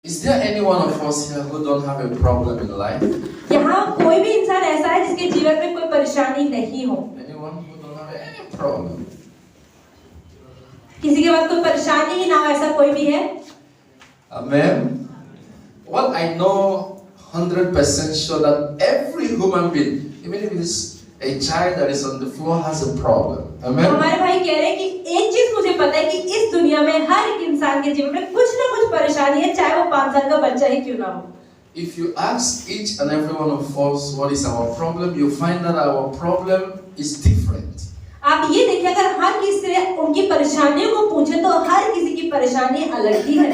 Is there any one of us here who don't have a problem in life? यहाँ कोई भी इंसान ऐसा है जिसके जीवन में कोई परेशानी नहीं हो? Anyone who don't have any problem? किसी के पास कोई परेशानी ही ना हो, ऐसा कोई भी है? Amen. Well, I know 100% sure that every human being, even if it's a child that is on the floor, has a problem. Amen. हमारे भाई कह रहे हैं कि एक चीज मुझे पता है कि इस दुनिया में हर एक इंसान के जीवन में कुछ ना कुछ परेशानी है, चाहे वो 5 साल का बच्चा ही क्यों ना हो। If you ask each and every one of us what is our problem, you find that our problem is different. आप ये देखिए, अगर हर किसी से उनकी परेशानियों को पूछे तो हर किसी की परेशानी अलग ही है।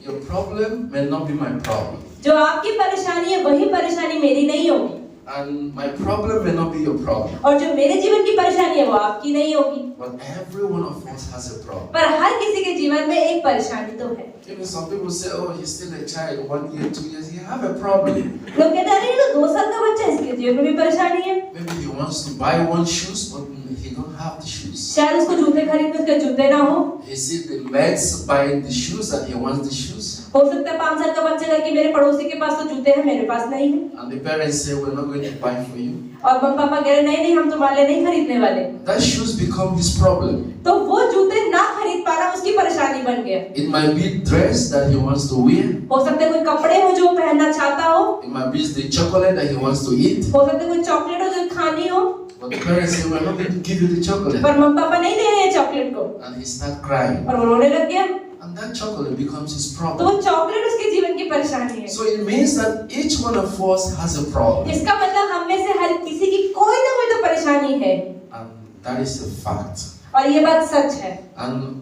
Your problem may not be my problem. जो आपकी परेशानी है वही परेशानी मेरी नहीं होगी। And my problem may not be your problem. और जो मेरे जीवन की परेशानी है वो आपकी नहीं होगी। But every one of us has a problem. पर हर किसी के जीवन में एक परेशानी तो है। Even some people say, oh, he's still a child, 1 year, 2 years, he have a problem. लोग कहते हैं ये तो 2 साल का बच्चा है, इसके जीवन में भी परेशानी है। Maybe he wants to buy one shoes, but he don't have the shoes. शायद उसको जूते खरीदने उसके जूते ना हो। He see the mates buying the shoes and he wants the shoes. हो सकता है 5 साल का बच्चा कहे कि मेरे पड़ोसी के पास तो जूते हैं, मेरे पास नहीं है। And the parents say, we're not going to buy for you. और मम्मी पापा कह रहे नहीं हम तुम्हारे लिए नहीं खरीदने वाले। That shoes become his problem. तो वो जूते ना खरीद पाना उसकी परेशानी बन गया। It might be dress that he wants to wear. हो सकता है कोई कपड़े हो जो पहनना चाहता हो। It might be the chocolate that he wants to eat. हो सकता है कोई चॉकलेट हो जो खानी हो। But the parents say, we're not going to give you the chocolate. पर मम्मी पापा नहीं दे रहे चॉकलेट को। And he start crying. और वो रोने लग गया। And that chocolate becomes his तो problem. वो चॉकलेट उसके जीवन की परेशानी है। So it means that each one of us has a problem. इसका मतलब हम में से हर किसी की कोई ना कोई तो परेशानी है। And that is a fact. और ये बात सच है। And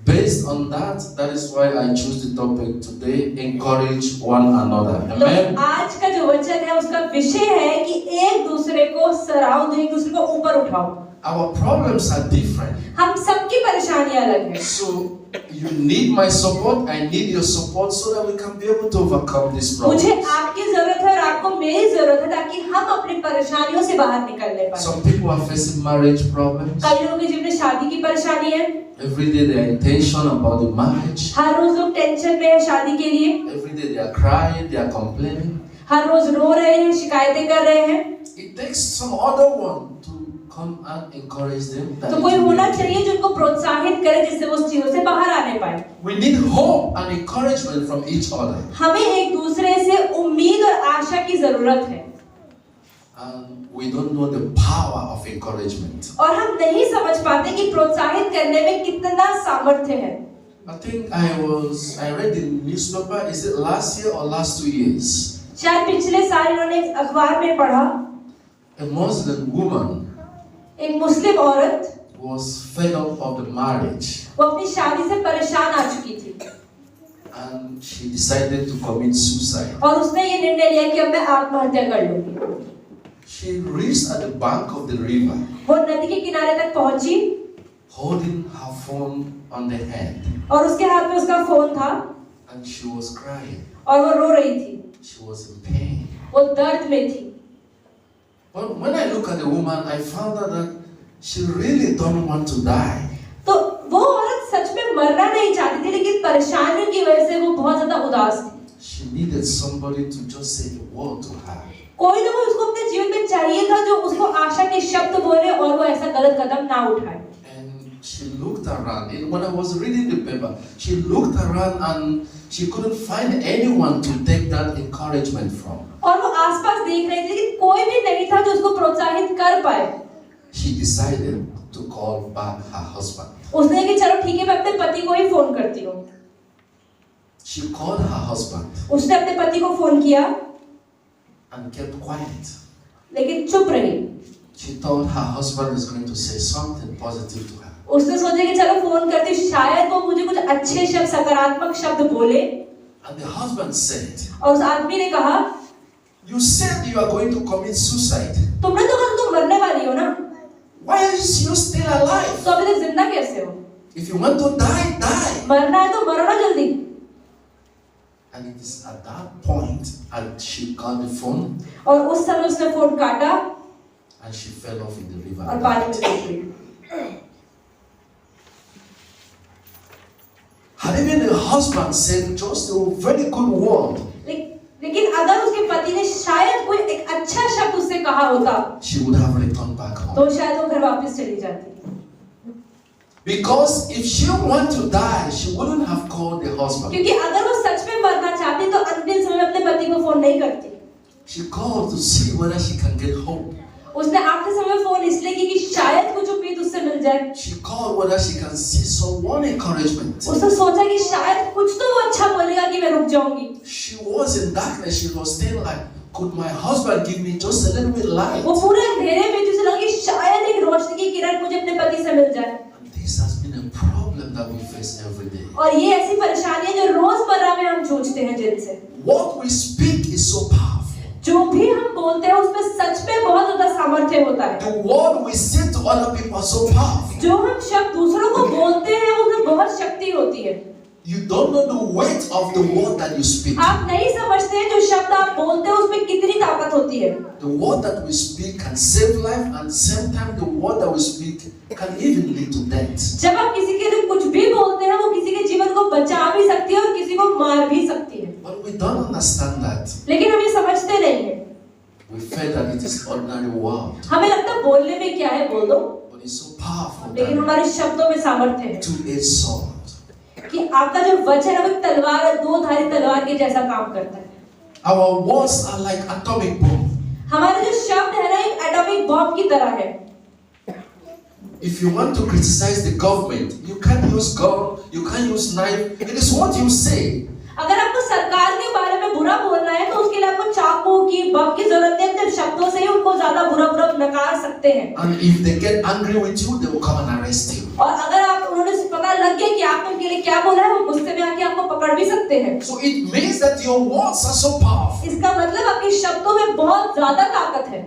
based on that, that is why I choose the topic today, encourage one another. Amen. तो आज का जो वचन है उसका विषय है कि एक दूसरे को सराहो दो, एक दूसरे को ऊपर उठाओ। Our problems are different. हम सबकी परेशानियां अलग हैं। So you need my support, I need your support so that we can be able to overcome this problem. मुझे आपकी जरूरत है और आपको मेरी जरूरत है ताकि हम अपनी परेशानियों से बाहर निकलने पाएं। Some people are facing marriage problems. कई लोगों के जीवन में शादी की परेशानी है। Every day they are in tension about the marriage. हर रोज लोग टेंशन में है शादी के लिए। Every day they are crying, they are complaining. हर रोज रो रहे हैं, शिकायतें कर रहे हैं। It takes some other one to come and encourage them. तो कोई होना चाहिए जो उनको प्रोत्साहित करे जिससे वो उस चीजों से बाहर आने पाए। We need hope and encouragement from each other. हमें एक दूसरे से उम्मीद और आशा की जरूरत है। And we don't know the power of encouragement. और हम नहीं समझ पाते कि प्रोत्साहित करने में कितना सामर्थ्य है। I think I read the newspaper, is it last year or last 2 years? शायद पिछले साल इन्होंने अखबार में पढ़ा, A Muslim woman एक मुस्लिम औरत was fed up of the marriage वो अपनी शादी से परेशान आ चुकी थी and she decided to commit suicide. और उसने ये निर्णय लिया कि अब मैं आत्महत्या कर लूंगी। She reached at the bank of the river, वो नदी के किनारे तक पहुंची holding her phone on the hand, और उसके हाथ में उसका फोन था and she was crying. और वो रो रही थी, She was in pain. वो दर्द में थी। But when I look at the woman, I found out that she really don't want to die. तो वो औरत सच में मरना नहीं चाहती थी, लेकिन परेशानियों की वजह से वो बहुत ज्यादा उदास थी। She needed somebody to just say a word to her. कोई ना कोई उसको अपने जीवन में चाहिए था जो उसको आशा के शब्द बोले और वो ऐसा गलत कदम ना उठाए। And she looked around. And when I was reading the paper, she looked around and she couldn't find anyone to take that encouragement from. और वो आसपास देख रही थी लेकिन कोई भी नहीं था जो उसको प्रोत्साहित कर पाए। She decided to call back her husband. उसने कि चलो ठीक है मैं अपने पति को ही फोन करती हूँ। She called her husband उसने अपने पति को फोन किया and kept quiet. लेकिन चुप रही। She thought her husband is going to say something positive to her. उसने सोचा कि चलो फोन करती हूँ, शायद वो मुझे कुछ अच्छे शब्द, सकारात्मक शब्द बोले। And the husband said, और उस आदमी ने कहा, you said you are going to commit suicide. तुमने तो कहा तुम मरने वाली हो ना? Why are you still alive? तो अभी तक जिंदा कैसे हो? If you want to die, die. मरना है तो मरो ना जल्दी। And it is at that point that she got the phone और उस समय उसने फोन काटा and she fell off in the river. और पानी में गिर गई। Had it been the husband said just a very good word, लेकिन अगर उसके पति ने शायद कोई एक अच्छा शब्द उससे कहा होता, she would have returned back home. तो शायद वो घर वापस चली जाती. Because if she wanted to die, she wouldn't have called the husband. क्योंकि अगर वो सच में मरना चाहती तो अंतिम समय अपने पति को फोन नहीं करती. She called to see whether she can get home. उसने आखिरी समय फोन इसलिए की कि शायद कुछ उम्मीद उससे मिल जाए. She called whether she can see someone encouragement. उसने सोचा कि शायद कुछ तो वो अच्छा बोलेगा कि मैं रुक जाऊंगी. She was in darkness. She was still like, could my husband give me just a little bit light? वो पूरे अंधेरे में उसे लगा कि शायद एक रोशनी की किरण मुझे अपने पति से मिल जाए. And this has been a problem that we face every day. और ये ऐसी परेशानी है जो रोजमर्रा में हम जूझते हैं जिनसे. What we speak is so powerful. जो भी हम बोलते हैं उसमें सच में बहुत ज्यादा सामर्थ्य होता है. The word we say to other people are so powerful. जो हम शब्द दूसरों को बोलते हैं उसमें बहुत शक्ति होती है. You don't know the weight of the word that you speak. आप नहीं समझते हैं जो शब्द आप बोलते हैं उसमें कितनी ताकत होती है. The word that we speak can save life, and same time the word that we speak can even lead to death. जब आप किसी के लिए कुछ भी बोलते हैं वो किसी के जीवन को बचा भी सकती है और किसी को मार भी सकती है. But we don't understand that. लेकिन हम ये समझते नहीं हैं. We feel that it is ordinary word. हमें लगता है बोलने में क्या है, बोल दो. But it's so powerful. लेकिन हमारे शब्दों में सामर्थ्य है. Two-edged sword. कि आपका जो वचन है वो तलवार है, दो धारी तलवार के जैसा काम करता है. Our words are like atomic bomb. हमारे जो शब्द है ना एक एटॉमिक बॉम्ब की तरह है. If you want to criticize the government, you can't use gun, you can't use knife. It is what you say. अगर आपको सरकार के बारे में बुरा बोलना है तो उसके लिए आपको चाकू की बम की जरूरत नहीं है. अपने शब्दों से ही उनको ज्यादा बुरा नकार सकते हैं. And if they get angry with you, they will come and arrest you. और अगर आप उन्होंने पता लग गया कि आपने उनके लिए क्या बोला है, वो गुस्से में आके आपको पकड़ भी सकते हैं. So it means that your words are so powerful. इसका मतलब आपके शब्दों में बहुत ज्यादा ताकत है.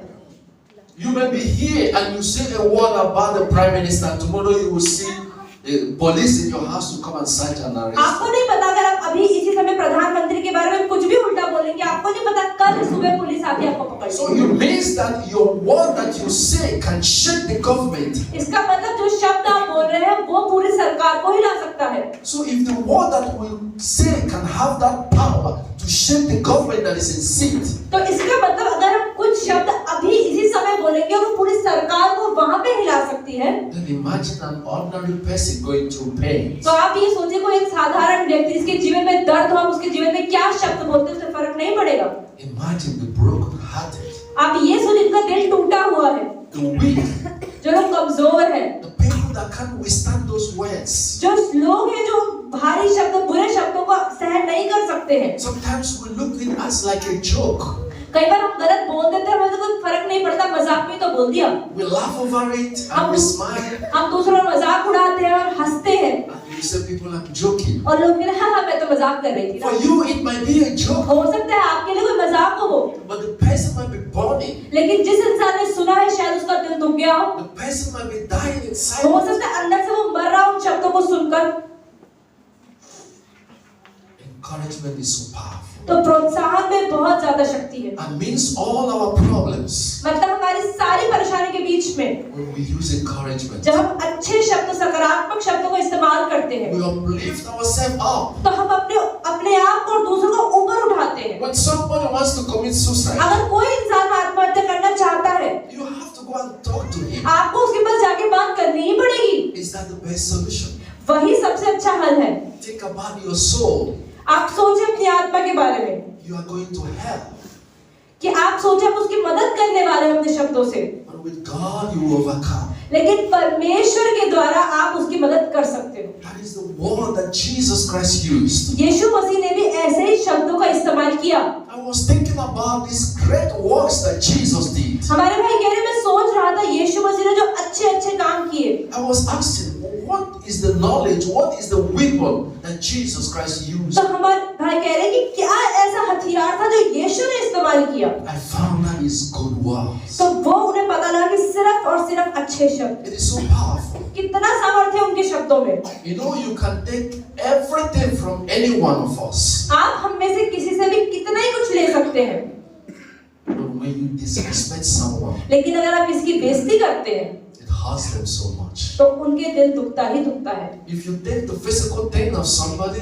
You may be here and you say a word about the prime minister, and tomorrow you will see police in your house to come and search and arrest. आपको नहीं पता, अगर आप अभी इसी समय प्रधानमंत्री के बारे में कुछ भी उल्टा बोलेंगे, आपको नहीं पता कल सुबह पुलिस आके आपको पकड़ लेगी. So it means that your word that you say can shake the government. इसका मतलब जो शब्द आप बोल रहे हैं वो पूरी सरकार को हिला सकता है. So if the word that we say can have that power to shake the government that is in seat, तो इसका मतलब अगर हम कुछ शब्द अभी इसी समय बोलेंगे और वो पूरी सरकार को वहां पे हिला सकती है, then imagine an ordinary person going through pain. तो आप ये सोचिए कोई एक साधारण व्यक्ति जिसके जीवन में दर्द हो, उसके जीवन में क्या शब्द बोलते हैं उससे फर्क नहीं पड़ेगा. Imagine the broken hearted, आप ये सोचिए जिनका दिल टूटा हुआ है, the weak, जो लोग कमजोर हैं, the people that can't withstand those words. जो लोग हैं जो भारी शब्द, बुरे शब्दों को सहन नहीं कर सकते हैं. Sometimes we look at us like a joke. कई बार हम गलत बोल देते हैं, हमें तो कोई फर्क नहीं पड़ता, मजाक में तो बोल दिया. We laugh over it and we smile. हम दूसरों का मजाक उड़ाते हैं और हंसते हैं. And you say people are joking. और लोग कहते हैं हाँ मैं तो मजाक कर रही थी. For you it might be a joke. हो सकता है आपके लिए कोई मजाक हो, But the person might be burning. लेकिन जिस इंसान ने सुना है शायद उसका दिल दुख गया हो. The person might be dying हो inside. सकता है अंदर से वो मर रहा हो उन शब्दों को सुनकर. Encouragement is so powerful. तो प्रोत्साहन में बहुत ज्यादा शक्ति है. And means all our problems मतलब हमारी सारी परेशानी के बीच में when we use encouragement. जब हम अच्छे शब्द, सकारात्मक शब्दों को इस्तेमाल करते हैं, We uplift ourselves up. तो हम अपने आप को और दूसरों को ऊपर उठाते हैं. When somebody wants to commit suicide, अगर कोई इंसान आत्महत्या करना चाहता है, you have to go and talk to him. आपको उसके पास जाके बात करनी ही पड़ेगी. Is that the best solution? वही सबसे अच्छा हल है. Think about your soul. आप सोचें अपनी आत्मा के बारे में You are going to hell. कि आप सोचें आप उसकी मदद करने वाले हैं अपने शब्दों से, But with God you overcome. लेकिन परमेश्वर के द्वारा आप उसकी मदद कर सकते हो. That is the word that Jesus Christ used. यीशु मसीह ने भी ऐसे ही शब्दों का इस्तेमाल किया. I was thinking about these great works that Jesus did. हमारे भाई कह रहे, मैं सोच रहा था यीशु मसीह ने जो अच्छे काम किए. I was asking, what is the knowledge, what is the weapon that Jesus Christ used? तो हमारे भाई कह रहे कि क्या ऐसा हथियार था जो यीशु ने इस्तेमाल किया. I found that is good words. तो वो उन्हें पता लगा कि सिर्फ और सिर्फ अच्छे शब्द. It is so powerful. कितना सामर्थ्य है उनके शब्दों में. You know, you can take everything from any one of us. आप हम में से किसी से भी कितना ही कुछ ले सकते हैं, But when you disrespect someone, लेकिन अगर आप इसकी बेइज्जती करते हैं it hurts them so much. तो उनके दिल दुखता ही दुखता है. If you take the physical thing of somebody,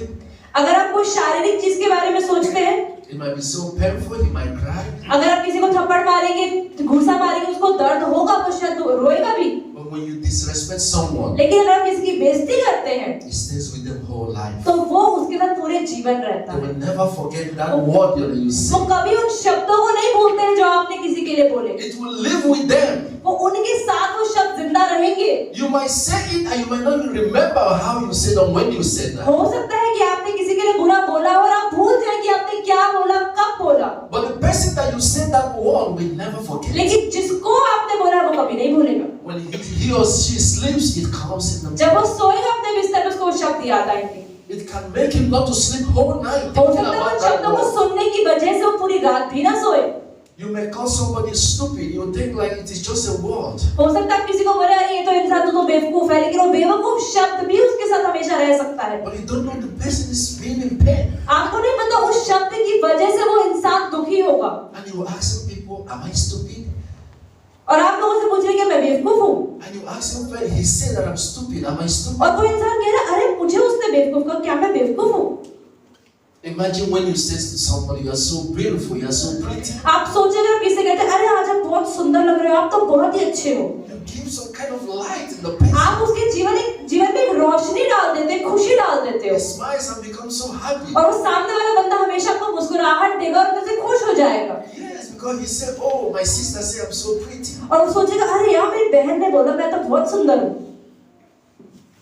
अगर आप कोई शारीरिक चीज के बारे में सोचते हैं, it might be so painful, you might cry. अगर आप किसी को थप्पड़ मारेंगे, घूसा मारेंगे, उसको दर्द होगा, वो शायद रोएगा भी। But when you disrespect someone, लेकिन अगर आप किसी की बेइज्जती करते हैं, it stays with them whole life. तो वो उसके साथ पूरे जीवन रहता They है। will never forget that word that you वो say. कभी उन शब्दों को नहीं भूलते हैं जो आपने किसी के लिए बोले। It will live with them. वो उनके साथ वो शब्द जिंदा रहेंगे। You might say it and you might not even remember how you said or when you said that. हो सकता है कि आपने किसी के लिए बुरा बोला और आप भूल जाए कि आपने क्या बोला, कब बोला। But the person that you said that word will never forget. लेकिन जिसको आपने बोला वो कभी नहीं भूलेगा। When he or she sleeps, it comes in the जब वो सोएगा अपने बिस्तर पे, उसको वो शब्द याद आएंगे। It can make him not to sleep whole night हो thinking सकता है about उन that शब्दों को word. सुनने की वजह से वो पूरी रात भी ना सोए। You may call somebody stupid. You think like it is just a word. हो सकता है किसी को बोले अरे ये तो इंसान तो बेवकूफ है, लेकिन वो बेवकूफ शब्द भी उसके साथ हमेशा रह सकता है। But you don't know the person is being in pain. आपको नहीं पता उस शब्द की वजह से वो इंसान दुखी होगा। And you ask people, am I stupid? और आप लोगों से पूछ रहे कि मैं बेवकूफ हूँ, And you ask him, well, he said that I'm stupid. Am I stupid? और वो इंसान कह रहा है अरे मुझे उसने बेवकूफ कहा, क्या मैं बेवकूफ हूँ? Imagine when you say to somebody, you are so beautiful, you are so pretty. आप सोचेंगे आप किसी कहते हैं अरे आज आप बहुत सुंदर लग रहे हो, आप तो बहुत ही अच्छे हो। You give some kind of light in the person. आप उसके जीवन में एक रोशनी डाल देते हैं, खुशी डाल देते हो, He smiles and becomes so happy. और वो सामने वाला बंदा हमेशा आपको मुस्कुराहट देगा और अंदर से खुश हो जाएगा। Yes, because he said, oh, my sister said I'm so pretty. और वो सोचेगा अरे यार मेरी बहन ने बोला मैं तो बहुत सुंदर हूँ।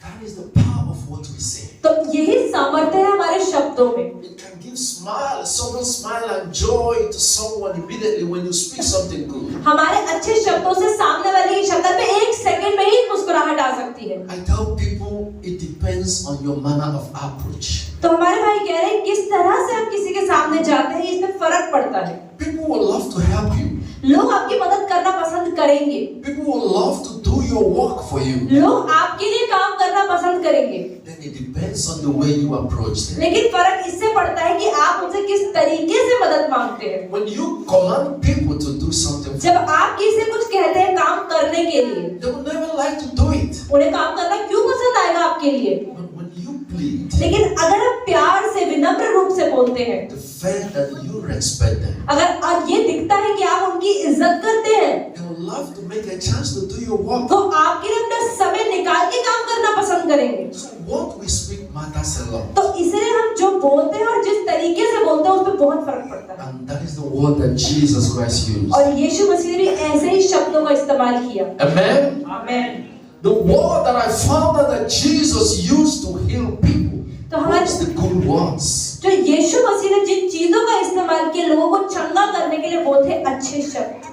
That is the power of what we say. तो यही सामर्थ्य है हमारे शब्दों में। It can give smile, sudden smile and joy to someone immediately when you speak something good. हमारे अच्छे शब्दों से सामने वाले की शक्ल पे एक सेकंड में ही मुस्कुराहट आ सकती है। I tell people it depends on your manner of approach. तो हमारे भाई कह रहे हैं किस तरह से आप किसी के सामने जाते हैं इसमें फर्क पड़ता है। People will love to help you. लोग आपकी मदद करना पसंद करेंगे। People will love to do your work for you. लोग आपके लिए काम करना पसंद करेंगे। Then it depends on the way you approach them. लेकिन फर्क इससे पड़ता है कि आप उनसे किस तरीके से मदद मांगते हैं। When you command people to do something, जब आप किसी से कुछ कहते हैं काम करने के लिए, they will never like to do it. उन्हें काम करना क्यों पसंद आएगा आपके लिए? But when you plead, लेकिन अगर आप प्यार से विनम्र रूप से बोलते हैं, the fact that you respect them, अगर और ये दिखता है कि आप उनकी इज्जत करते हैं, they will love to make a chance to do your work. तो आपके लिए अपना समय निकाल के काम करना पसंद करेंगे। So what we speak matters a lot. तो इसलिए हम जो बोलते हैं और जिस तरीके से बोलते हैं उस पर बहुत फर्क पड़ता है। And that is the word that Jesus Christ used. और यीशु मसीह ने भी ऐसे ही शब्दों का इस्तेमाल किया। Amen. आमीन। The word that I found that Jesus used to heal people was the good words. जो यीशु मसीह ने जिन चीजों का इस्तेमाल किया लोगों को चंगा करने के लिए, वो थे अच्छे शब्द।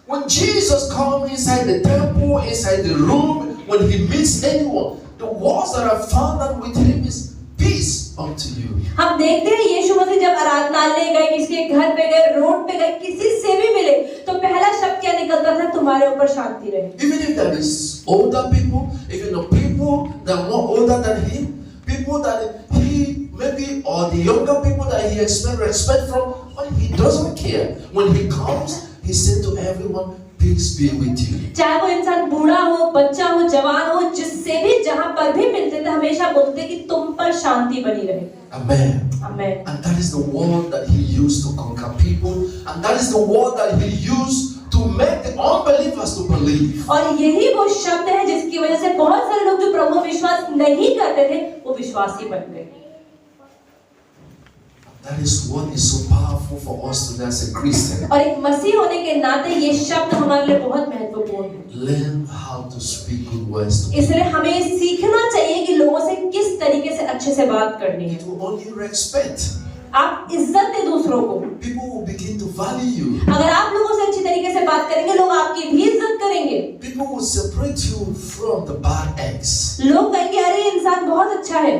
When Jesus comes inside the temple, inside the room, when he meets anyone, the words that I found out with him is peace unto you. हम देखते हैं यीशु मसीह जब आराधनालय गए, किसी के घर पे गए, रोड पे गए, किसी से भी मिले, तो पहला शब्द क्या निकलता था? तुम्हारे ऊपर शांति रहे। Even if there is older people, even the people that are more older than him, people that he maybe, or the younger people that he expects respect from, but he doesn't care. When he comes, he said to everyone, peace be with you. चाहे वो इंसान बूढ़ा हो, बच्चा हो, जवान हो, जिससे भी जहाँ पर भी मिलते थे हमेशा बोलते कि तुम पर शांति बनी रहे। Amen. Amen. And that is the word that he used to conquer people, and that is the word that he used to make the unbelievers to believe. और यही वो शब्द है जिसकी वजह से बहुत सारे लोग जो प्रभु विश्वास नहीं करते थे वो विश्वासी बन गए। That is what is so powerful for us today as a Christian. और एक मसीह होने के नाते ये शब्द हमारे लिए बहुत महत्वपूर्ण है। Learn how to speak good words to people. इसलिए हमें सीखना चाहिए कि लोगों से किस तरीके से अच्छे से बात करनी है। It will only respect. आप इज्जत दें दूसरों को। People will begin to value you. अगर आप लोगों से अच्छी तरीके से बात करेंगे, लोग आपकी भी इज्जत करेंगे। People will separate you from the bad eggs. लोग कहेंगे अरे इंसान बहुत अच्छा है।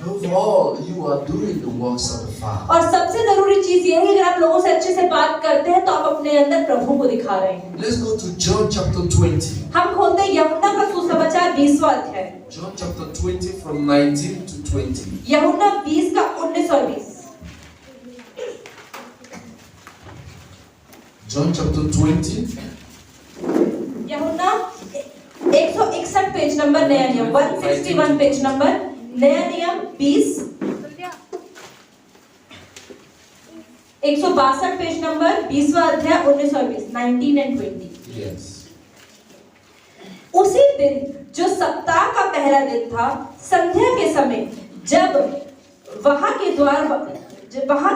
Above all, you are doing the works of the Father. और सबसे जरूरी चीज ये है कि अगर आप लोगों से अच्छे से बात करते हैं तो आप अपने अंदर प्रभु को दिखा रहे हैं। Let's go to John chapter 20. हम खोलते हैं यूहन्ना का सुसमाचार 20वां अध्याय। John chapter 20 from 19 to 20. यूहन्ना 20 का 19 और 20। John chapter 20. यूहन्ना 161 पेज नंबर नया नियम, 161 पेज नंबर नया नियम 20 162 पेज नंबर 20वां अध्याय 1920 19 and 20। Yes. उसी दिन जो सप्ताह का पहला दिन था, संध्या के समय, जब वहां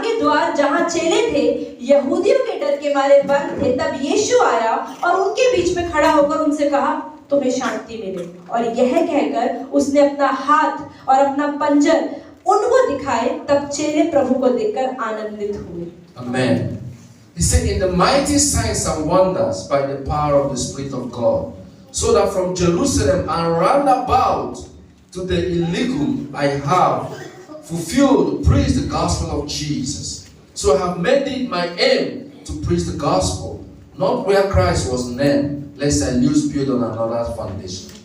के द्वार जहां चेले थे यहूदियों के डर के मारे बंद थे, तब यीशु आया और उनके बीच में खड़ा होकर उनसे कहा, तुम्हें शांति मिले। और यह कहकर उसने अपना हाथ और अपना पंजर उनको दिखाए। तब चेले प्रभु को देखकर आनंदित हुए। Amen. He said, in the mighty signs and wonders by the power of the Spirit of God, so that from Jerusalem and round about to the Illyricum I have fulfilled to preach the gospel of Jesus. So I have made it my aim to preach the gospel, not where Christ was named, lest I lose build on another foundation.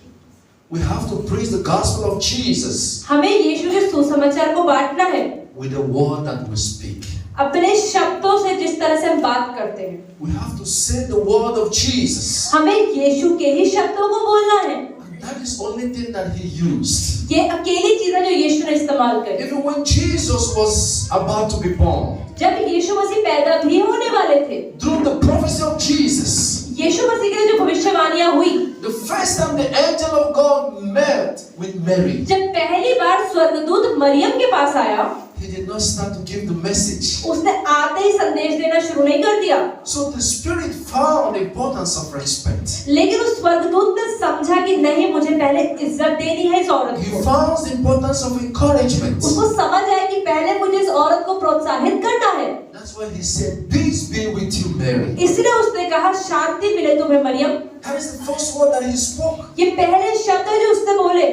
We have to preach the gospel of Jesus. हमें यीशु के सुसमाचार को बांटना है with the word that we speak. अपने शब्दों से, जिस तरह से हम बात करते हैं। We have to say the word of Jesus. हमें यीशु के ही शब्दों को बोलना है। And that is the only thing that he used. ये अकेली चीज है जो यीशु ने इस्तेमाल करी। Even when Jesus was about to be born, जब यीशु मसीह पैदा भी होने वाले थे, through the prophecy of Jesus, यीशु मसीह के लिए जो भविष्यवाणियां हुई, the first time the angel of God met with Mary, जब पहली बार स्वर्गदूत मरियम के पास आया, he did not start to give the message. उसने आते ही संदेश देना शुरू नहीं कर दिया। So the Spirit found the importance of respect. लेकिन उस स्वर्गदूत ने समझा कि नहीं, मुझे पहले इज्जत देनी है इस औरत He को। found the importance of encouragement. उसको समझ आया कि पहले मुझे इस औरत को प्रोत्साहित करना है। That's why he said, "Peace be with you, Mary." इसलिए उसने कहा, शांति मिले तुम्हें Maryam. That is the first word that he spoke. ये पहले शब्द है जो उसने बोले।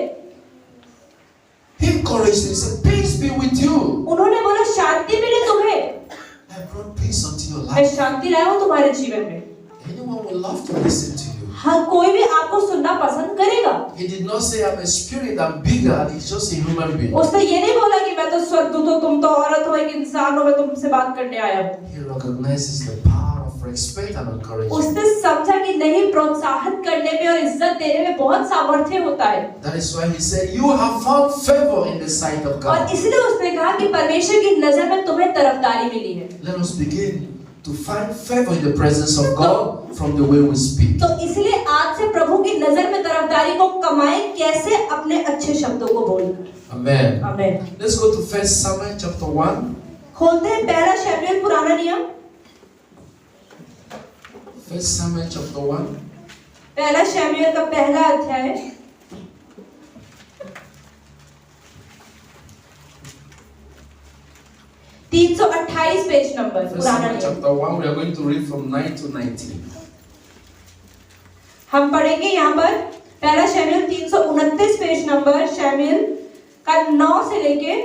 He encouraged him. He said, "Peace be with you." उन्होंने बोला, शांति मिले तुम्हें। I brought peace unto your मैं life. शांति लाया हूँ तुम्हारे जीवन में। Anyone will love to listen to you. हाँ, कोई भी आपको सुनना पसंद करेगा। He did not say, "I'm a spirit, I'm bigger." He's just a human being. उसने ये नहीं बोला कि मैं तो स्वर्गदूत हूँ, तुम तो औरत हो, एक इंसान हो, मैं तुमसे बात करने आया हूँ। He recognizes the power of respect and encouragement. उसने समझा कि नहीं, प्रोत्साहित करने में और इज्जत देने में बहुत सामर्थ्य होता है। That is why he said, "You have found favor in the sight of और God." इसलिए उसने कहा कि परमेश्वर की नजर में तुम्हें तरफदारी मिली है। Let us begin to find favor in the presence of God from the way we speak. तो इसलिए आज से प्रभु की नजर में तरफदारी को कमाएं, कैसे? अपने अच्छे शब्दों को बोलकर। Amen. आमीन। Let's go to 1 Samuel chapter 1. खोलते हैं पहला शमूएल पुराना नियम, 1 Samuel chapter 1. पहला शमूएल का पहला अध्याय, 328 पेज नंबर 1 पुराना Samuel नियम। chapter 1, we are going to read from 9 to 19. हम पढ़ेंगे यहाँ पर पहला शमूएल 329 पेज नंबर, शमूएल का 9 से लेके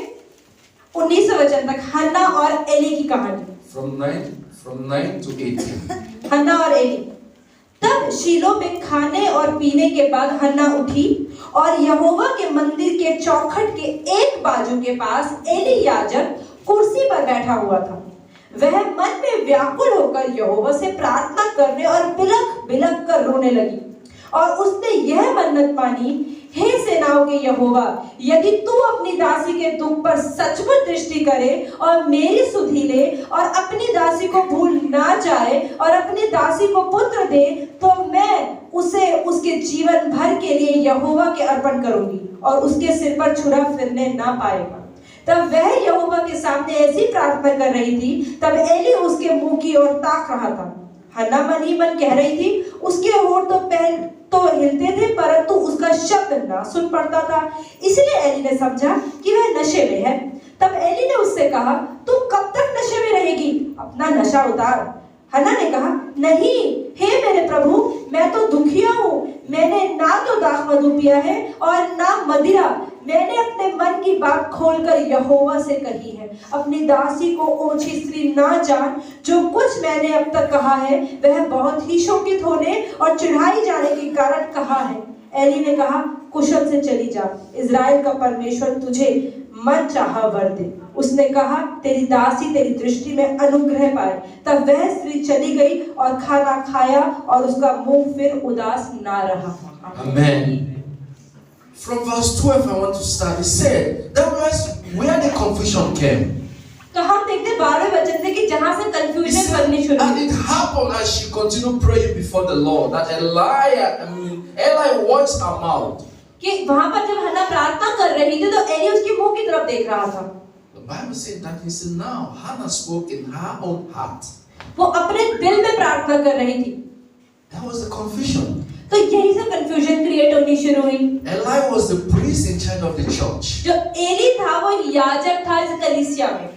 19 वचन तक, हन्ना और एली की कहानी। From 9 to 18. हन्ना और एली। तब शीलो में खाने और पीने के बाद हन्ना उठी और यहोवा के मंदिर के चौखट के एक बाजू के पास एली याजक कुर्सी पर बैठा हुआ था। वह मन में व्याकुल होकर यहोवा से प्रार्थना करने और बिलख बिलख कर रोने लगी। और उसने यह मन्नत मानी, हे सेनाओं के यहोवा, यदि तू अपनी दासी के दुख पर सचमुच दृष्टि करे और मेरी सुधि ले और अपनी दासी को भूल ना जाए और अपनी दासी को पुत्र दे, तो मैं उसे उसके जीवन भर के लिए यहोवा के अर्पण करूंगी और उसके सिर पर छुरा फिरने ना पाएगा। तब वह यहोवा के सामने ऐसी प्रार्थना कर रही थी, तब एली उसके मुंह की ओर ताक रहा था। हन्ना मन ही मन कह रही थी, उसके होंठ तो हिलते थे, परंतु उसका शब्द ना सुन पड़ता था। इसलिए एली ने समझा कि वह नशे में है। तब एली ने उससे कहा, तू कब तक नशे में रहेगी? अपना नशा उतार। हन्ना ने कहा, नहीं हे मेरे प्रभु, मैं तो दुखिया हूँ। मैंने ना तो दाख मधु पिया है और ना मदिरा। मैंने अपने मन की बात खोलकर यहोवा से कही है। अपनी दासी को ओछी स्त्री ना जान। जो कुछ मैंने अब तक कहा है वह बहुत ही शोकित होने और चिढ़ाई जाने के कारण कहा है। एली ने कहा, कुशल से चली जा, इज़राइल का परमेश्वर तुझे मन चाहा वर दे। उसने कहा, तेरी दासी तेरी दृष्टि में अनुग्रह पाए। तब वह स्त्री चली गई और खाना खाया और उसका मुंह फिर उदास ना रहा। Amen. From verse 12 I want to start. It said that was where the confusion came. तो हम देखते 12वें वचन से कि जहां से करनी शुरू And की। it happened as she continued praying before the Lord that Eli watched her mouth. कि वहां पर जब हन्ना प्रार्थना कर रही थी तो एली उसके मुंह की तरफ देख रहा था। The Bible said that he said now Hannah spoke in her own heart. वो अपने दिल में प्रार्थना कर रही थी। That was the confusion. तो यही से कंफ्यूजन क्रिएट होनी शुरू हुई। Eli was the priest in charge of the church. जो एली था वो याजक था इस कलीसिया में।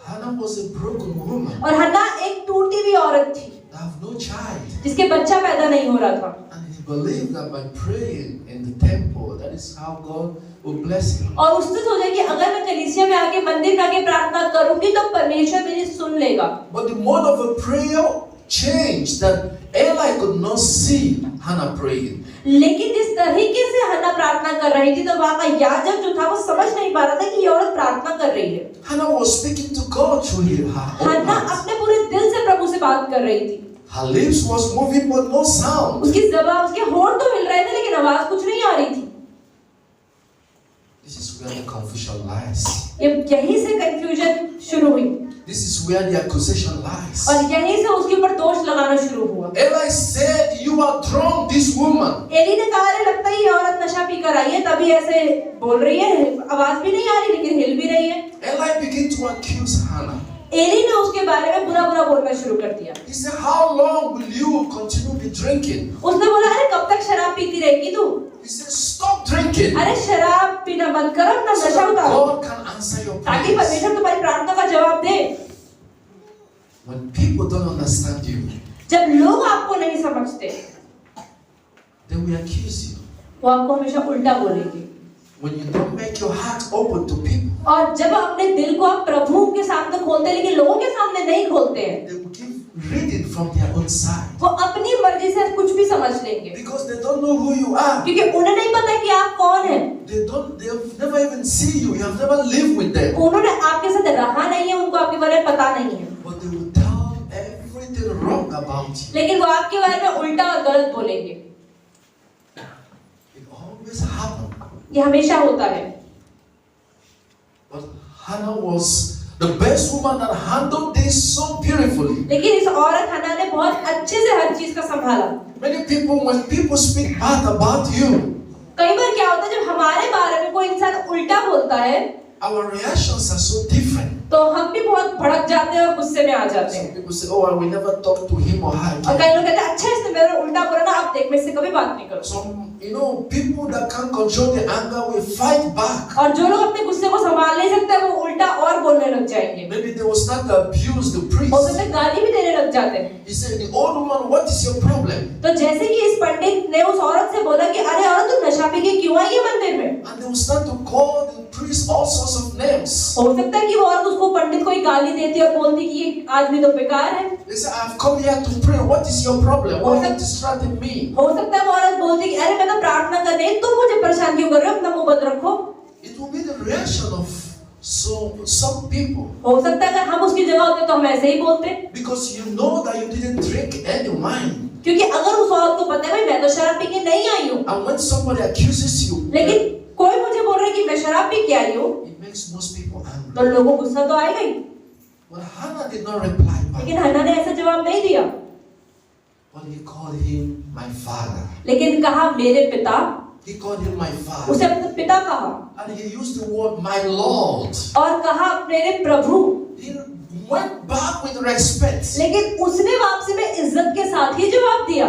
Hannah was a broken woman. और हन्ना एक टूटी हुई औरत थी They have no child. जिसके बच्चा पैदा नहीं हो रहा था। And he believed that by praying in the temple, that is how God will bless him. और उसने सोचा कि अगर मैं कलीसिया में आके मंदिर में आके प्रार्थना करूंगी तो परमेश्वर मेरी सुन लेगा। But the mode of a prayer changed that Eli could not see Hannah praying. लेकिन जिस तरीके से हन्ना प्रार्थना कर रही थी तो वहां का याजक जो था वो समझ नहीं पा रहा था कि ये औरत प्रार्थना कर रही है। Hannah was speaking to God through her own Hannah mouth. अपने पूरे दिल से प्रभु से बात कर रही थी। Her lips was moving but no sound. उसकी ज़बान उसके होंठ तो हिल रहे थे लेकिन आवाज कुछ नहीं आ रही थी। This is where the confusion lies. यहीं से कंफ्यूजन शुरू हुई This is where the accusation lies. और यहीं से उसके ऊपर दोष लगाना शुरू हुआ। Eli said, "You are drunk, this woman." Eli ने कहा अरे लगता है ये औरत नशा पी कर आई है तभी ऐसे बोल रही है, आवाज भी नहीं आ रही लेकिन हिल भी रही है। Eli began to accuse Hannah. Eli ने उसके बारे में बुरा बुरा बोलना शुरू कर दिया। He said, "How long will you continue be drinking?" उसने बोला अरे कब तक शराब पीती रहेगी तू? He said, "Stop drinking, अरे शराब पीना बंद करो अपना so नशा that उतारो God can answer your ताकि prayers." परमेश्वर तुम्हारी प्रार्थना का जवाब दे। When people don't understand you, जब लोग आपको नहीं समझते they will accuse you. वो आपको हमेशा उल्टा बोलेंगे। When you don't make your heart open to people, और जब अपने दिल को आप प्रभु के सामने खोलते हैं लेकिन लोगों के सामने नहीं खोलते हैं they will give reading from their own side वो अपनी मर्जी से कुछ भी समझ लेंगे because they don't know who you are. क्योंकि उन्हें नहीं पता कि आप कौन हैं। They've never even seen you. You have never lived with them. उन्होंने आपके साथ रहा नहीं है, उनको आपके बारे में पता नहीं है, But they will tell everything wrong about you. लेकिन वो आपके बारे में उल्टा और गलत बोलेंगे। It always happens. ये हमेशा होता है। But Hannah was the best woman that handled this so beautifully. लेकिन इस औरत हन्ना ने बहुत अच्छे से हर चीज का संभाला। Many people, when people speak bad about you, कई बार क्या होता है जब हमारे बारे में कोई इंसान उल्टा बोलता है our reactions are so different. तो हम भी बहुत भड़क जाते हैं और गुस्से में आ जाते Some हैं। people say, "Oh, I will never talk to him or her और again." कई लोग कहते हैं अच्छा इसने मेरे उल्टा बोला ना, अब देख मैं इससे कभी बात नहीं करूँ। Some, people that can't control the anger will fight back. और जो लोग अपने गुस्से को संभाल नहीं सकते वो उल्टा और बोलने लग जाएंगे। Maybe they will start to abuse the हो priest. सकता है गाली भी देने लग जाते हैं। He said, "The old woman, what is your problem?" तो जैसे कि इस पंडित ने उस औरत से बोला कि अरे औरत तुम नशा पी के क्यों आई है मंदिर में? And they will start to call the priest all sorts of names. हो सकता है कि वो औरत उसको पंडित को ही गाली देती और बोलती कि ये आदमी तो बेकार है। They say, "I have come here to pray. What is your problem? Why are you distracting me?" हो सकता है वो औरत बोलती कि अरे मैं तो प्रार्थना करने आई, तुम मुझे परेशान क्यों कर रहे हो? अपना मुंह बंद रखो। It will be the reaction of some people. हो सकता है अगर हम उसकी जगह होते तो हम ऐसे ही बोलते, Because you know that you didn't drink any wine. क्योंकि अगर उस औरत को पता है भाई मैं तो शराब पी के नहीं आई हूँ, And when somebody accuses you, लेकिन कोई मुझे बोल रहा है कि मैं शराब पी के आई हूँ, it makes most people angry. तो लोगों को गुस्सा तो आएगा ही। But Hannah did not reply back. लेकिन हन्ना ने ऐसा जवाब नहीं दिया, But he called him my father. लेकिन कहा मेरे पिता। He called him my father. उसे अपने पिता कहा And he used the word my Lord. और कहा मेरे प्रभु। He went back with respect. लेकिन उसने वापसी में इज्जत के साथ ही जवाब दिया।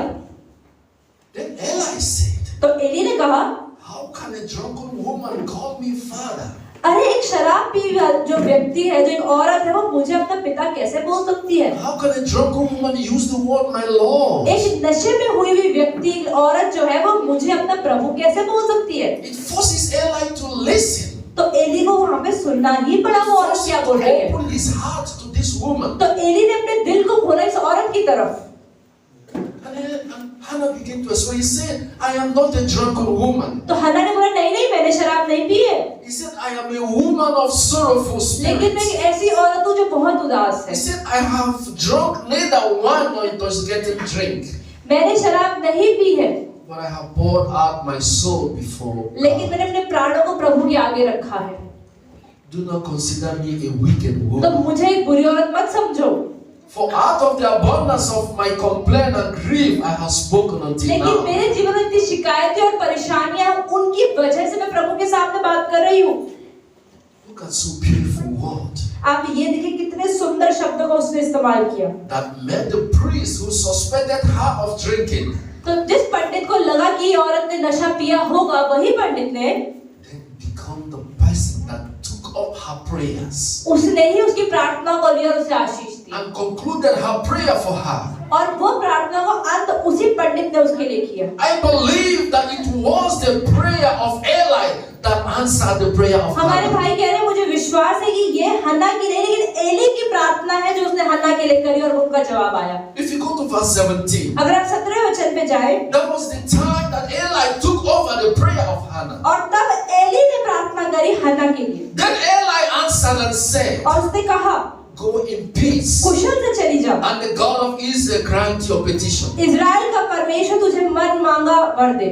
Then Eli said, तो एली ने कहा "How can a drunken woman call me father?" अरे एक शराब पी जो व्यक्ति है, जो एक औरत है, वो मुझे अपना पिता कैसे बोल सकती है? How can a drunken woman use the word my Lord? एक नशे में हुई हुई व्यक्ति, औरत जो है वो मुझे अपना प्रभु कैसे बोल सकती है? It forces Eli to listen. तो एली को वहां पे सुनना ही पड़ा वो औरत क्या बोल रही है। Open his heart to this woman. तो एली ने अपने दिल को खोला इस औरत की तरफ। And Hannah began to explain. He said, "I am not a drunken woman." तो हन्ना ने बोला नहीं नहीं मैंने शराब नहीं पी है, He said, "I am a woman of sorrowful लेकिन मैं spirit." एक ऐसी औरत हूँ जो बहुत उदास He है। said, "I have drunk neither wine nor intoxicating drink, मैंने शराब नहीं पी है, but I have poured out my soul before लेकिन God. मैंने अपने प्राणों को प्रभु के आगे रखा है। Do not consider me a wicked तो woman, मुझे एक बुरी औरत मत समझो, For out of the abundance of my complaint and grief I have spoken until लेकिन now. मेरे जीवन में इतनी शिकायतें और परेशानियां उनकी वजह से मैं प्रभु के सामने बात कर रही हूँ। Look at so beautiful word आप ये देखिए कितने सुंदर शब्दों का उसने इस्तेमाल किया। that made the priest who suspected her of drinking तो जिस पंडित को लगा कि ये औरत ने नशा पिया होगा, वही पंडित ने then become the person that took up her prayers उसने ही उसकी प्रार्थना को लिया और उसे आशीष दी and concluded her prayer for her. और वो प्रार्थना को अंत उसी पंडित ने उसके लिए किया। I believe that it was the prayer of Eli that answered the prayer of हमारे Hannah. भाई कह रहे हैं मुझे विश्वास है कि ये हन्ना की नहीं लेकिन एली की प्रार्थना है जो उसने हन्ना के लिए करी और उनका जवाब आया। If you go to verse 17, अगर आप 17वें वचन पे जाए, that was the time that Eli took over the prayer of Hannah. और तब एली ने प्रार्थना करी हन्ना के लिए Then Eli answered and said, और उसने कहा go in peace, कुशल से चली जाओ, and the God of Israel grant your petition. Israel का परमेश्वर तुझे मन मांगा वर दे।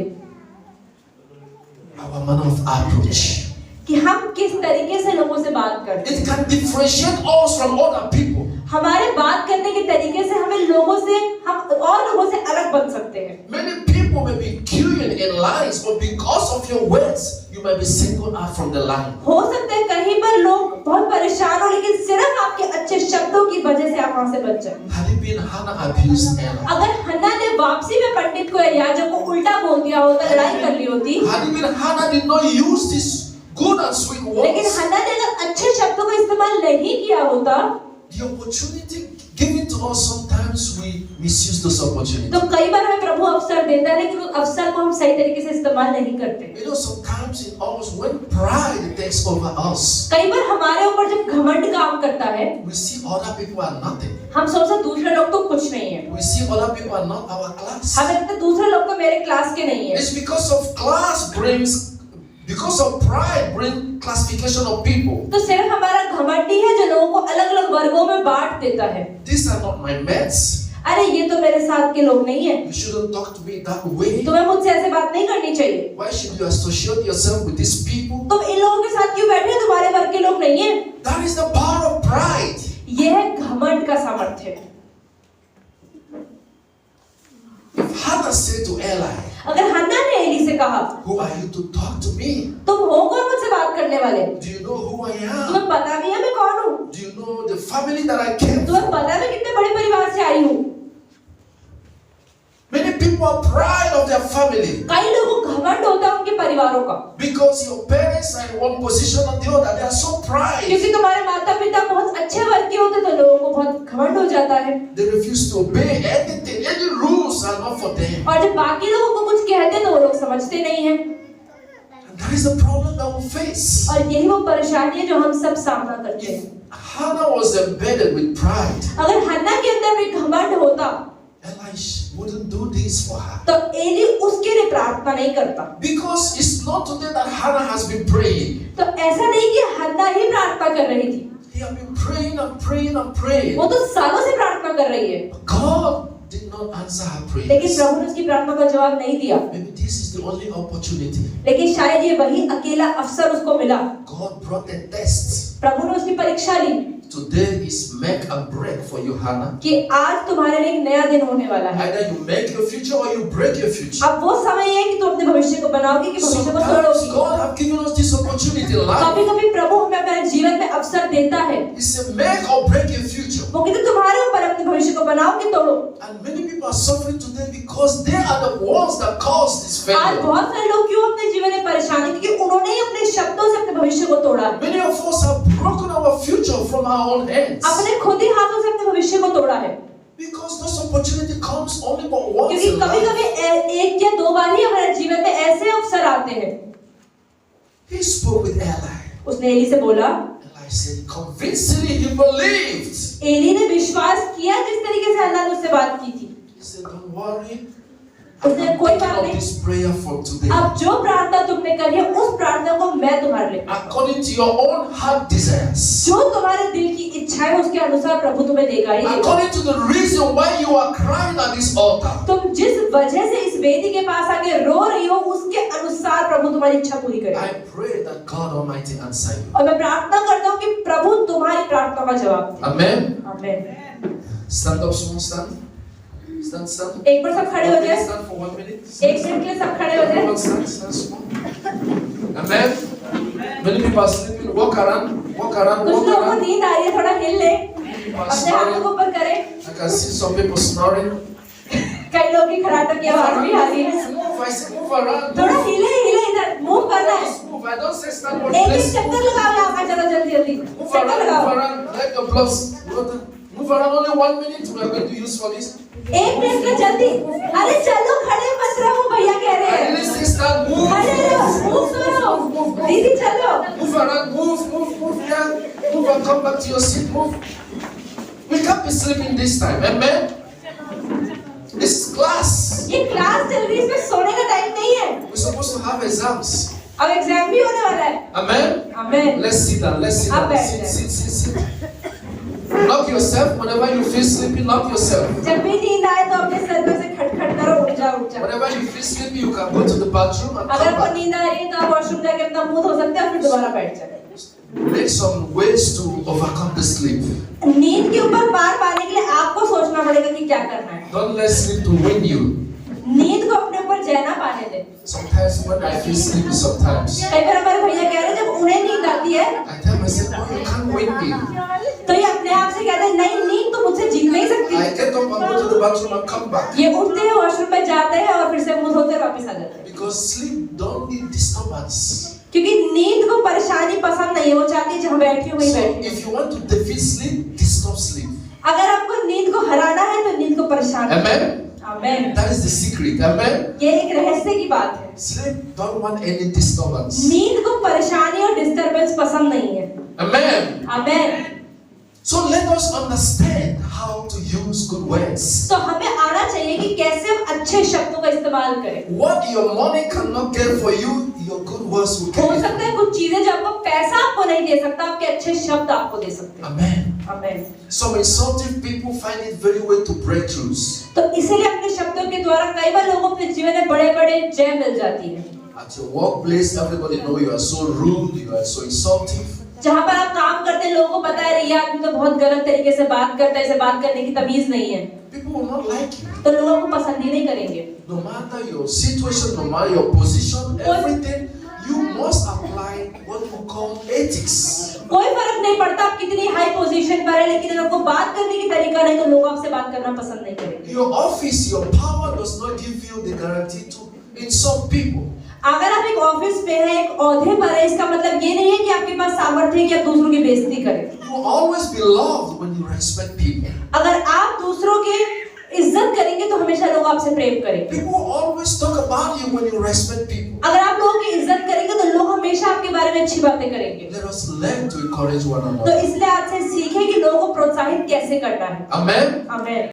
Our manner of approach. कि हम किस तरीके से लोगों से बात करते हैं। It can differentiate us from other people. हमारे बात करने के तरीके से हमें लोगों से हम और लोगों से अलग बन सकते हैं। Many people may be queuing in lines, but because of your words, you may be singled out from the line. हो सकता है कहीं पर लोग बहुत परेशान हो, लेकिन सिर्फ आपके अच्छे शब्दों की वजह से आप वहां से बच जाए। Had it been Hannah abused Eli? अगर हन्ना ने वापसी में पंडित को याजक को उल्टा बोल दिया होता, लड़ाई कर ली होती, Had it been Hannah did not use this good and sweet लेकिन words, हन्ना ने अगर अच्छे शब्दों का इस्तेमाल नहीं किया होता, the opportunity given to us, sometimes we misuse those opportunities. तो कई बार हमें प्रभु अवसर देता है, लेकिन उस अवसर को हम सही तरीके से इस्तेमाल नहीं करते। You know, sometimes in us, when pride takes over us, कई बार हमारे ऊपर जब घमंड काम करता है, we see other people are nothing. हम सोचते दूसरे लोग तो कुछ नहीं है, We see other people are not our class. हमें लगता है दूसरे लोग तो मेरे क्लास के नहीं है। It's because of because of pride brings classification of people. तो सिर्फ हमारा घमंड ही है जो लोगों को अलग अलग वर्गों में बांट देता है। These are not my mates. अरे ये तो मेरे साथ के लोग नहीं है, You shouldn't talk to me that way. तुम्हें मुझसे ऐसे बात नहीं करनी चाहिए, Why should you associate yourself with these people? तुम इन लोगों के साथ क्यों बैठे हो, तुम्हारे वर्ग के लोग नहीं है। That is the power of pride. यह है घमंड का सामर्थ्य। If Hannah said to Eli, अगर हन्ना ने एली से कहा, who are you to talk to me? तुम हो कौन मुझसे बात करने वाले, Do you know who I am? तुम्हें पता भी है मैं कौन हूँ, Do you know the family that I came तुम्हें from? पता है मैं कितने बड़े परिवार से आई हूँ। Many people are proud of their family कई लोगों को घमंड होता है उनके परिवारों का, because your parents are in one position or the other. They are so proud. क्योंकि तुम्हारे माता पिता बहुत अच्छे वर्ग के होते तो लोगों को बहुत घमंड हो जाता है, They refuse to obey anything. Any rules are not for them. और जब बाकी लोगों को कुछ कहते हैं तो वो लोग समझते नहीं हैं। And that is the problem that we face. और यही वो परेशानी है जो हम सब सामना करते हैं। If Hannah was embedded with pride, अगर हन्ना के अंदर भी घमंड होता Elisha wouldn't do this for her. तो एली उसके लिए प्रार्थना नहीं करता। Because it's not today that Hannah has been praying. तो ऐसा नहीं कि हन्ना ही प्रार्थना कर रही थी, He had been praying and praying and praying. वो तो सालों से प्रार्थना कर रही है, But God did not answer her लेकिन prayers. प्रभु ने उसकी प्रार्थना का जवाब नहीं दिया। Maybe this is the only opportunity. लेकिन शायद ये वही अकेला अवसर उसको मिला। God brought a test. प्रभु ने उसकी परीक्षा ली Today is make and break for you, Hannah. कि आज तुम्हारे लिए एक नया दिन होने वाला है। Either you make your future or you break your future. अब वो समय है कि तुम अपने भविष्य को बनाओगे कि भविष्य को Sometimes तोड़ोगे। God have given us this opportunity in life. कभी-कभी प्रभु हमें अपने जीवन में अवसर देता है, He said, make or break your future. वो कहते तुम्हारे ऊपर अपने भविष्य को बनाओ कि तोड़ो। And many people are suffering today because they are the ones that caused this आज failure. बहुत सारे लोग क्यों अपने जीवन में परेशान हैं, क्योंकि उन्होंने ही अपने शब्दों से अपने भविष्य को तोड़ा है। Many of us have broken our future from our own hands. अपने खुद ही हाथों से अपने भविष्य को तोड़ा है, Because this opportunity comes only but once क्योंकि in life. कभी-कभी एक या दो बार ही हमारे जीवन में ऐसे अवसर आते हैं। He spoke with Eli. उसने एली से बोला, Eli said, convincingly he believed. Eli ने विश्वास किया जिस तरीके से अल्लाह ने उससे बात की थी। He said, don't worry. उसने I'm कोई taking बात up नहीं, this prayer for today. अब जो प्रार्थना तुमने करी है उस प्रार्थना को मैं तुम्हारे लिए, According to your own heart desires. जो तुम्हारे दिल की इच्छा है उसके अनुसार प्रभु तुम्हें देगा ही देगा। According to the reason why you are crying at this altar. तुम जिस वजह से इस वेदी के पास आके रो रही हो उसके अनुसार प्रभु तुम्हारी इच्छा पूरी करेगा। I pray that God Almighty answer you. और मैं प्रार्थना करता हूँ कि प्रभु तुम्हारी प्रार्थना का जवाब दे। Amen. आमीन। Stand up, small stand. Stand. एक बार सब खड़े हो जाए। Stand for 1 minute. एक मिनट के लिए सब खड़े हो जाए। Everyone stand small. Amen. Many people are sleeping. Walk around. कुछ लोगों को नींद आ रही है, थोड़ा हिल ले, अपने हाथों को ऊपर करें। I can see some people snoring. कई लोग की खराटों की आवाज भी आ रही है। Move, I say move around. थोड़ा हिले इधर, मूव करना है। Move. I don't say stand one एक place. चक्कर लगाओ यहाँ पर, चलो जल्दी Move चक्कर around. लगाओ। Move around. Let your blood. Move around. Only 1 minute. We are going to use for this. एक मिनट का जल्दी। अरे चलो, खड़े मत रहो, भैया कह रहे I हैं। didn't say stand. Move. खड़े रहो, मूव करो, दीदी चलो। Move around. Move. Yeah. Move and come back to your seat. Move. We can't be sleeping this time. Amen. This is class. ये क्लास चल रही है, इसमें सोने का टाइम नहीं है। We're supposed to have exams. अब एग्जाम भी होने वाला है। Amen. Amen. Let's sit down. अब बैठ जाए। Sit. Knock yourself whenever you feel sleepy. Knock yourself. जब भी नींद आए तो अपने सर पे से खटखट करो, उठ जाओ। Whenever you feel sleepy, you can go to the bathroom and अगर come आपको back. नींद आ रही है तो आप वॉशरूम जाके अपना मुंह धो सकते हैं और फिर दोबारा बैठ जाए। Make some ways to overcome the sleep. नींद के ऊपर पार पाने के लिए आपको सोचना पड़ेगा कि क्या करना है। Don't let sleep to win you. नींद को अपने ऊपर जयना पाने दे। Sometimes when I feel sleepy, sometimes कई बार हमारे भैया कह रहे हैं जब उन्हें नींद आती है I tell myself, "Oh, you can't win me." तो ये अपने आप से कहते हैं नहीं, नींद तो मुझसे जीत नहीं सकती। I get up and go to the bathroom and come back. ये उठते हैं, वॉशरूम पे जाते हैं और फिर से मुंह धोते वापस आ जाते हैं। Because sleep don't need disturbance. क्योंकि नींद को परेशानी पसंद नहीं है, वो चाहती है जहाँ बैठी हूँ वहीं So बैठी। if you want to defeat sleep, disturb sleep. अगर आपको नींद को हराना है तो नींद को परेशान करो। Amen. Amen. That is the secret. Amen. ये एक रहस्य की बात है। Sleep don't want any disturbance. नींद को परेशानी और डिस्टरबेंस पसंद नहीं है। Amen. Amen. So let us understand how to use good words. तो हमें आना चाहिए कि कैसे हम अच्छे शब्दों का इस्तेमाल करें। What your money cannot get for you, your good words will हो get सकता it. है कुछ चीजें जो आपको पैसा आपको नहीं दे सकता, आपके अच्छे शब्द आपको दे सकते हैं। Amen. Amen. Some insulting people find it very way to breakthroughs. तो इसीलिए अपने शब्दों के द्वारा कई बार लोगों के जीवन में बड़े-बड़े जय मिल जाती है। At your workplace, everybody know you are so rude, you are so insulting. जहाँ पर आप काम करते हैं लोगों को पता है ये आदमी तो बहुत गलत तरीके से बात करता है, इसे बात करने की तमीज नहीं है, People will not like you. तो लोगों को पसंद ही नहीं करेंगे। No matter your situation, no matter your position, everything, you must apply what we call ethics. कोई फर्क नहीं पड़ता आप कितनी हाई पोजीशन पर है, लेकिन अगर आपको बात करने की तरीका नहीं तो लोग आपसे बात करना पसंद नहीं करेंगे। Your office, your power does not give you the guarantee to insult people. अगर आप एक ऑफिस में हैं, एक ओहदे पर है, इसका मतलब ये नहीं है कि आपके पास सामर्थ्य है कि आप दूसरों की बेइज्जती करें। You will always be loved when you respect people. अगर आप दूसरों की इज्जत करेंगे तो हमेशा लोग आपसे प्रेम करेंगे। People will always talk about you when you respect people. अगर आप लोगों की इज्जत करेंगे तो लोग हमेशा आपके बारे में अच्छी बातें करेंगे। Let us learn to encourage one तो another. इसलिए आज से सीखें कि लोगों को प्रोत्साहित कैसे करना है। Amen. आमीन।